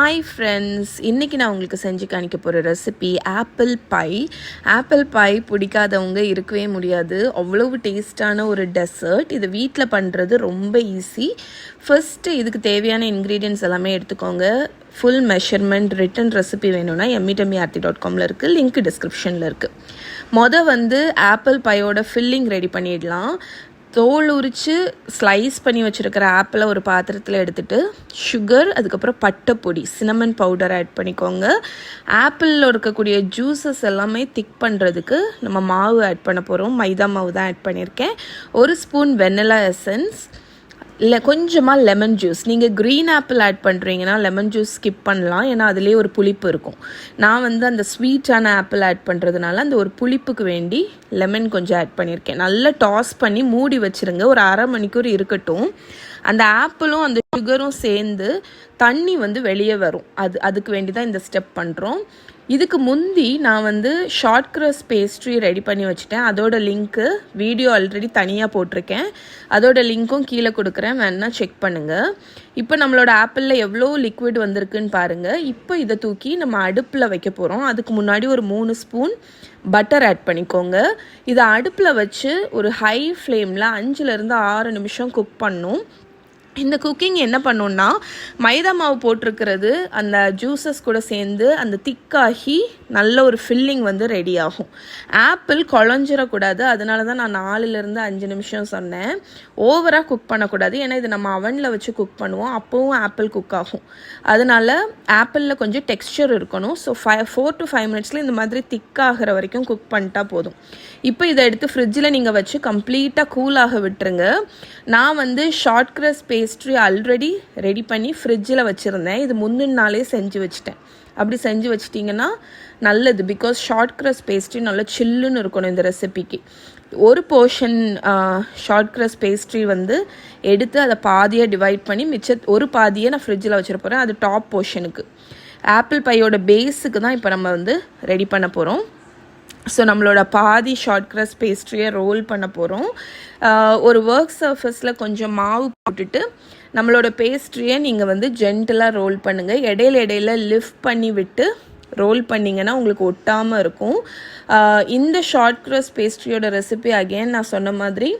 Hi friends, இன்றைக்கி நான் உங்களுக்கு செஞ்சு காணிக்க போகிற recipe apple pie. Apple pie பிடிக்காதவங்க இருக்கவே முடியாது. அவ்வளவு டேஸ்டான ஒரு டெசர்ட். இது வீட்டில் பண்ணுறது ரொம்ப ஈஸி. ஃபஸ்ட்டு இதுக்கு தேவையான இன்க்ரீடியன்ட்ஸ் எல்லாமே எடுத்துக்கோங்க. ஃபுல் மெஷர்மெண்ட் ரிட்டன் ரெசிபி வேணும்னா yummy.com இருக்குது, லிங்க் டிஸ்கிரிப்ஷனில் இருக்குது. ஆப்பிள் பையோட ஃபில்லிங் ரெடி பண்ணிடலாம். தோல் உரித்து ஸ்லைஸ் பண்ணி வச்சுருக்கிற ஆப்பிளை ஒரு பாத்திரத்தில் எடுத்துகிட்டு சுகர், அதுக்கப்புறம் பட்டைப்பொடி, சினமன் பவுடர் ஆட் பண்ணிக்கோங்க. ஆப்பிளில் இருக்கக்கூடிய ஜூஸஸ் எல்லாமே திக் பண்ணுறதுக்கு நம்ம மாவு ஆட் பண்ண போகிறோம். மைதா மாவு தான் ஆட் பண்ணியிருக்கேன். 1 ஸ்பூன் வெனிலா எசன்ஸ், இல்லை கொஞ்சமாக லெமன் ஜூஸ். நீங்கள் க்ரீன் ஆப்பிள் ஆட் பண்ணுறீங்கன்னா லெமன் ஜூஸ் ஸ்கிப் பண்ணலாம், ஏன்னா அதுலேயே ஒரு புளிப்பு இருக்கும். நான் அந்த ஸ்வீட்டான ஆப்பிள் ஆட் பண்ணுறதுனால அந்த ஒரு புளிப்புக்கு வேண்டி லெமன் கொஞ்சம் ஆட் பண்ணியிருக்கேன். நல்லா டாஸ் பண்ணி மூடி வச்சுருங்க. ஒரு அரை மணிக்கூர் இருக்கட்டும். அந்த ஆப்பிளும் அந்த சுகரும் சேர்ந்து தண்ணி வெளியே வரும். அதுக்கு வேண்டி தான் இந்த ஸ்டெப் பண்ணுறோம். இதுக்கு முந்தி நான் ஷார்ட் க்ரஸ்ட் பேஸ்ட்ரி ரெடி பண்ணி வச்சுட்டேன். அதோட லிங்க்கு வீடியோ ஆல்ரெடி தனியாக போட்டிருக்கேன். அதோட லிங்க்கும் கீழே கொடுக்குறேன், வேணா செக் பண்ணுங்கள். இப்போ நம்மளோட ஆப்பிளில் எவ்வளோ லிக்விட் வந்திருக்குன்னு பாருங்கள். இப்போ இதை தூக்கி நம்ம அடுப்பில் வைக்க போகிறோம். அதுக்கு முன்னாடி ஒரு 3 ஸ்பூன் பட்டர் ஆட் பண்ணிக்கோங்க. இதை அடுப்பில் வச்சு ஒரு ஹை ஃப்ளேமில் 5லேருந்து 6 நிமிஷம் குக் பண்ணும். இந்த குக்கிங் என்ன பண்ணுன்னா, மைதா மாவு போட்டிருக்கிறது அந்த ஜூஸஸ் கூட சேர்ந்து அந்த திக்காகி நல்ல ஒரு ஃபில்லிங் ரெடி ஆகும். ஆப்பிள் குழஞ்சிடக்கூடாது, அதனால தான் நான் 4லேருந்து 5 நிமிஷம் சொன்னேன். ஓவராக குக் பண்ணக்கூடாது, ஏன்னா இது நம்ம அவனில் வச்சு குக் பண்ணுவோம், அப்போவும் ஆப்பிள் குக் ஆகும். அதனால் ஆப்பிளில் கொஞ்சம் டெக்ஸ்சர் இருக்கணும். ஸோ 4 to 5 மினிட்ஸில் இந்த மாதிரி திக்காகிற வரைக்கும் குக் பண்ணிட்டா போதும். இப்போ இதை எடுத்து ஃப்ரிட்ஜில் நீங்கள் வச்சு கம்ப்ளீட்டாக கூலாக விட்டுருங்க. நான் short crust pastry already ready பண்ணி ஃப்ரிட்ஜில் வச்சுருந்தேன். இது முந்தின நாளே செஞ்சு வச்சுட்டேன். அப்படி செஞ்சு வச்சிட்டிங்கன்னா நல்லது. பிகாஸ் ஷார்ட் க்ரஸ்ட் பேஸ்ட்ரி நல்லா சில்லுன்னு இருக்கணும் இந்த ரெசிபிக்கு. ஒரு போர்ஷன் ஷார்ட் க்ரஸ்ட் பேஸ்ட்ரி எடுத்து அதை பாதியாக டிவைட் பண்ணி ஒரு பாதியை நான் ஃப்ரிட்ஜில் வச்சுட போகிறேன். அது டாப் போர்ஷனுக்கு, ஆப்பிள் பையோட பேஸுக்கு தான் இப்போ நம்ம ரெடி பண்ண போகிறோம். ஸோ நம்மளோட பாதி ஷார்ட் க்ரஸ்ட் பேஸ்ட்ரியை ரோல் பண்ண போகிறோம். ஒரு ஒர்க் சர்ஃபேஸில் கொஞ்சம் மாவு போட்டுட்டு நம்மளோட பேஸ்ட்ரியை நீங்கள் ஜென்டலாக ரோல் பண்ணுங்கள். இடையில லிஃப்ட் பண்ணி விட்டு ரோல் பண்ணிங்கன்னா உங்களுக்கு ஒட்டாமல் இருக்கும். இந்த ஷார்ட் க்ரஸ்ட் பேஸ்ட்ரியோட ரெசிபி அகெயின் நான் சொன்ன மாதிரி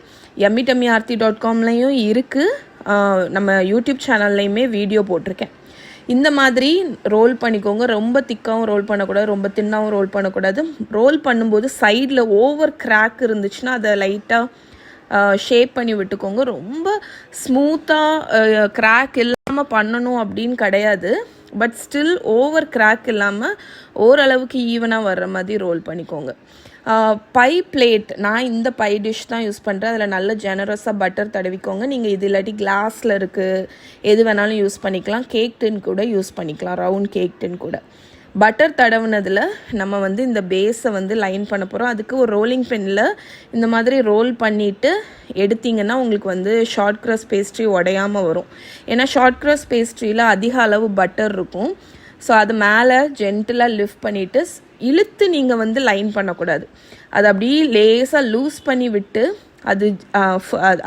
yummy.com இருக்குது. நம்ம யூடியூப் சேனல்லையுமே வீடியோ போட்டிருக்கேன். இந்த மாதிரி ரோல் பண்ணிக்கோங்க. ரொம்ப திக்காகவும் ரோல் பண்ணக்கூடாது, ரொம்ப தின்னாகவும் ரோல் பண்ணக்கூடாது. ரோல் பண்ணும்போது சைடில் ஓவர் கிராக் இருந்துச்சுன்னா அதை லைட்டாக ஷேப் பண்ணி விட்டுக்கோங்க. ரொம்ப ஸ்மூத்தாக கிராக் இல்லாமல் பண்ணணும் அப்படின்னு கிடையாது. பட் ஸ்டில் ஓவர் கிராக் இல்லாமல் ஓரளவுக்கு ஈவனாக வர்ற மாதிரி ரோல் பண்ணிக்கோங்க. பை பிளேட், நான் இந்த பை டிஷ் தான் யூஸ் பண்ணுறேன். அதில் நல்ல ஜெனரஸாக பட்டர் தடவிக்கோங்க. நீங்கள் இது இல்லாட்டி கிளாஸில் இருக்குது, எது வேணாலும் யூஸ் பண்ணிக்கலாம். கேக் டின் கூட யூஸ் பண்ணிக்கலாம், ரவுண்ட் கேக் டின் கூட. பட்டர் தடவுனதில் நம்ம இந்த பேஸை லைன் பண்ண போகிறோம். அதுக்கு ஒரு ரோலிங் பெனில் இந்த மாதிரி ரோல் பண்ணிவிட்டு எடுத்திங்கன்னா உங்களுக்கு ஷார்ட் க்ரஸ்ட் பேஸ்ட்ரி உடையாமல் வரும். ஏன்னா ஷார்ட் க்ரஸ்ட் பேஸ்ட்ரியில் அதிக அளவு பட்டர் இருக்கும். ஸோ அது மேலே ஜென்டலாக லிஃப்ட் பண்ணிவிட்டு இழுத்து நீங்கள் லைன் பண்ணக்கூடாது. அது அப்படியே லேசாக லூஸ் பண்ணி விட்டு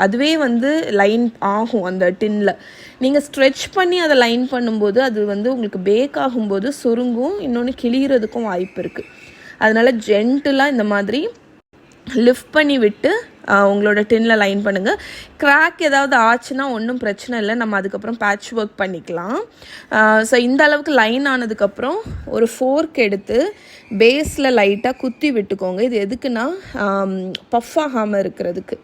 அதுவே லைன் ஆகும். அந்த டின்னில் நீங்கள் ஸ்ட்ரெச் பண்ணி அதை லைன் பண்ணும்போது அது உங்களுக்கு பேக் ஆகும்போது சுருங்கும், இன்னொன்று கிளியறதுக்கும் வாய்ப்பு இருக்குது. அதனால் ஜென்டலாக இந்த மாதிரி லிஃப்ட் பண்ணி விட்டு உங்களோட டின்னில் லைன் பண்ணுங்கள். கிராக் ஏதாவது ஆச்சுன்னா ஒன்றும் பிரச்சனை இல்லை, நம்ம அதுக்கப்புறம் பேட்ச் ஒர்க் பண்ணிக்கலாம். ஸோ இந்த அளவுக்கு லைன் ஆனதுக்கப்புறம் ஒரு ஃபோர்க் எடுத்து பேஸில் லைட்டாக குத்தி விட்டுக்கோங்க. இது எதுக்குன்னா பஃப் ஆகாமல் இருக்கிறதுக்கு.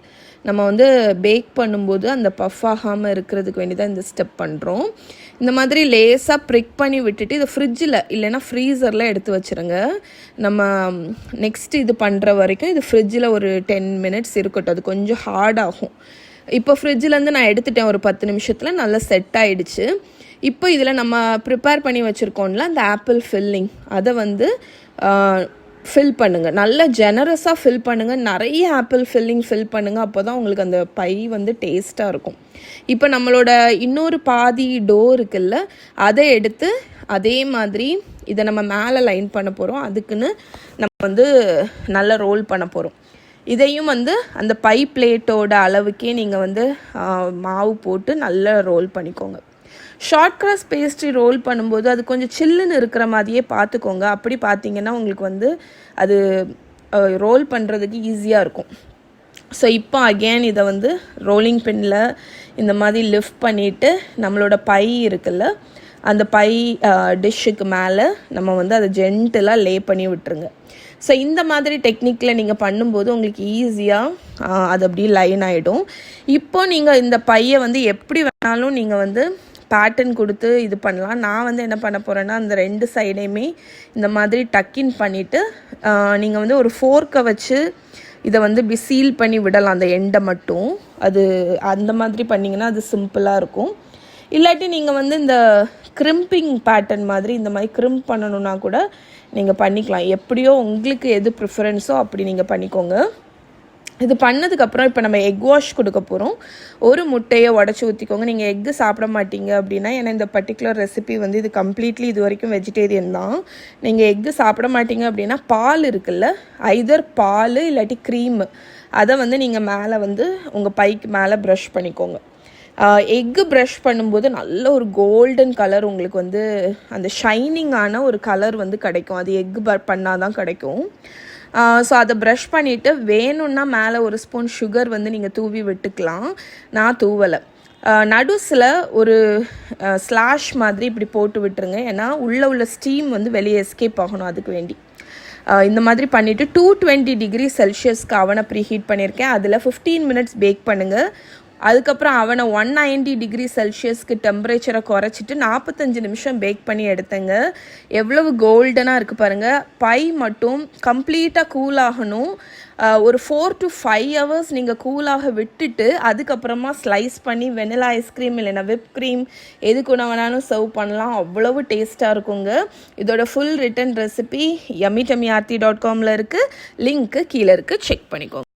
நம்ம பேக் பண்ணும்போது அந்த பஃப் ஆகாமல் இருக்கிறதுக்கு வேண்டி தான் இந்த ஸ்டெப் பண்ணுறோம். இந்த மாதிரி லேஸாக ப்ரிக் பண்ணி விட்டுட்டு இதை ஃப்ரிட்ஜில் இல்லைன்னா ஃப்ரீசரில் எடுத்து வச்சுருங்க. நம்ம நெக்ஸ்ட் இது பண்ணுற வரைக்கும் இது ஃப்ரிட்ஜில் ஒரு 10 மினிட்ஸ் இருக்கட்டும். அது கொஞ்சம் ஹார்ட் ஆகும். இப்போ ஃப்ரிட்ஜிலேருந்து நான் எடுத்துட்டேன். ஒரு 10 நிமிஷத்தில் நல்லா செட் ஆகிடுச்சு. இப்போ இதில் நம்ம ப்ரிப்பேர் பண்ணி வச்சுருக்கோம்ல அந்த ஆப்பிள் ஃபில்லிங், அதை ஃபில் பண்ணுங்கள். நல்லா ஜெனரஸாக ஃபில் பண்ணுங்கள். நிறைய ஆப்பிள் ஃபில் பண்ணுங்கள். அப்போ தான் உங்களுக்கு அந்த பை டேஸ்ட்டாக இருக்கும். இப்போ நம்மளோட இன்னொரு பாதி டோ இருக்குல்ல, அதை எடுத்து அதே மாதிரி இதை நம்ம மேலே லைன் பண்ண போகிறோம். அதுக்குன்னு நம்ம நல்லா ரோல் பண்ண போகிறோம். இதையும் அந்த பை பிளேட்டோட அளவுக்கே நீங்கள் மாவு போட்டு நல்லா ரோல் பண்ணிக்கோங்க. ஷார்ட் கிராஸ் பேஸ்ட்ரி ரோல் பண்ணும்போது அது கொஞ்சம் சில்லுன்னு இருக்கிற மாதிரியே பார்த்துக்கோங்க. அப்படி பார்த்தீங்கன்னா உங்களுக்கு வந்து அது ரோல் பண்ணுறதுக்கு ஈஸியாக இருக்கும். ஸோ இப்போ அகெயின் இதை வந்து ரோலிங் பின்னில் இந்த மாதிரி லிஃப்ட் பண்ணிவிட்டு நம்மளோட பை இருக்குல்ல, அந்த பை டிஷ்ஷுக்கு மேலே நம்ம வந்து அதை ஜென்டிலாக லே பண்ணி விட்டுருங்க. ஸோ இந்த மாதிரி டெக்னிக்கில் நீங்கள் பண்ணும்போது உங்களுக்கு ஈஸியாக அது அப்படியே லைன் ஆகிடும். இப்போ நீங்கள் இந்த பையை வந்து எப்படி வேணாலும் நீங்கள் வந்து பேட்டர்ன் கொடுத்து இது பண்ணலாம். நான் வந்து என்ன பண்ண போகிறேன்னா அந்த 2 சைடையுமே இந்த மாதிரி டக்கின் பண்ணிவிட்டு நீங்கள் வந்து ஒரு ஃபோர்க்கை வச்சு இதை வந்து இப்படி சீல் பண்ணி விடலாம் அந்த எண்டை மட்டும். அது அந்த மாதிரி பண்ணிங்கன்னா அது சிம்பிளாக இருக்கும். இல்லாட்டி நீங்கள் வந்து இந்த கிரிம்பிங் பேட்டர்ன் மாதிரி இந்த மாதிரி கிரிம்ப் பண்ணணுன்னா கூட நீங்கள் பண்ணிக்கலாம். எப்படியோ உங்களுக்கு எது ப்ரிஃபரன்ஸோ அப்படி நீங்கள் பண்ணிக்கோங்க. இது பண்ணதுக்கப்புறம் இப்போ நம்ம எக் வாஷ் கொடுக்க போகிறோம். ஒரு முட்டையை உடச்சி ஊற்றிக்கோங்க. நீங்கள் எக்கு சாப்பிட மாட்டீங்க அப்படின்னா, ஏன்னா இந்த பர்டிகுலர் ரெசிபி வந்து இது கம்ப்ளீட்லி இது வரைக்கும் வெஜிடேரியன் தான். நீங்கள் எக்கு சாப்பிட மாட்டீங்க அப்படின்னா பால் இருக்குல்ல, ஐதர் பால் இல்லாட்டி க்ரீமு, அதை வந்து நீங்கள் மேலே வந்து உங்கள் பைக்கு மேலே ப்ரஷ் பண்ணிக்கோங்க. எக்கு ப்ரஷ் பண்ணும்போது நல்ல ஒரு கோல்டன் கலர் உங்களுக்கு வந்து அந்த ஷைனிங்கான ஒரு கலர் வந்து கிடைக்கும். அது எக்கு பண்ணால் தான் கிடைக்கும். ஸோ அதை ப்ரஷ் பண்ணிவிட்டு வேணும்னா மேலே ஒரு ஸ்பூன் சுகர் வந்து நீங்கள் தூவி விட்டுக்கலாம். நான் தூவலை. நடுஸில் ஒரு ஸ்லாஷ் மாதிரி இப்படி போட்டு விட்டுருங்க. ஏன்னா உள்ள ஸ்டீம் வந்து வெளியே எஸ்கேப் ஆகணும். அதுக்கு வேண்டி இந்த மாதிரி பண்ணிவிட்டு 220 டிகிரி செல்சியஸ்க்கு அவனை ப்ரீஹீட் பண்ணியிருக்கேன். அதில் 15 மினிட்ஸ் பேக் பண்ணுங்கள். அதுக்கப்புறம் அவனை 190 டிகிரி செல்சியஸ்க்கு டெம்பரேச்சரை குறைச்சிட்டு 45 நிமிஷம் பேக் பண்ணி எடுத்தேங்க. எவ்வளவு கோல்டனாக இருக்குது பாருங்கள். பை மட்டும் கம்ப்ளீட்டாக கூலாகணும். ஒரு 4 to 5 hours நீங்கள் கூலாக விட்டுட்டு அதுக்கப்புறமா ஸ்லைஸ் பண்ணி வெனிலா ஐஸ்கிரீம் இல்லைன்னா விப் க்ரீம் எது கூட வேணாலும் சர்வ் பண்ணலாம். அவ்வளவு டேஸ்ட்டாக இருக்குங்க. இதோட ஃபுல் ரிட்டன் ரெசிபி yummytummyarthi.comல இருக்குது. லிங்க்கு கீழே இருக்குது, செக் பண்ணிக்கோங்க.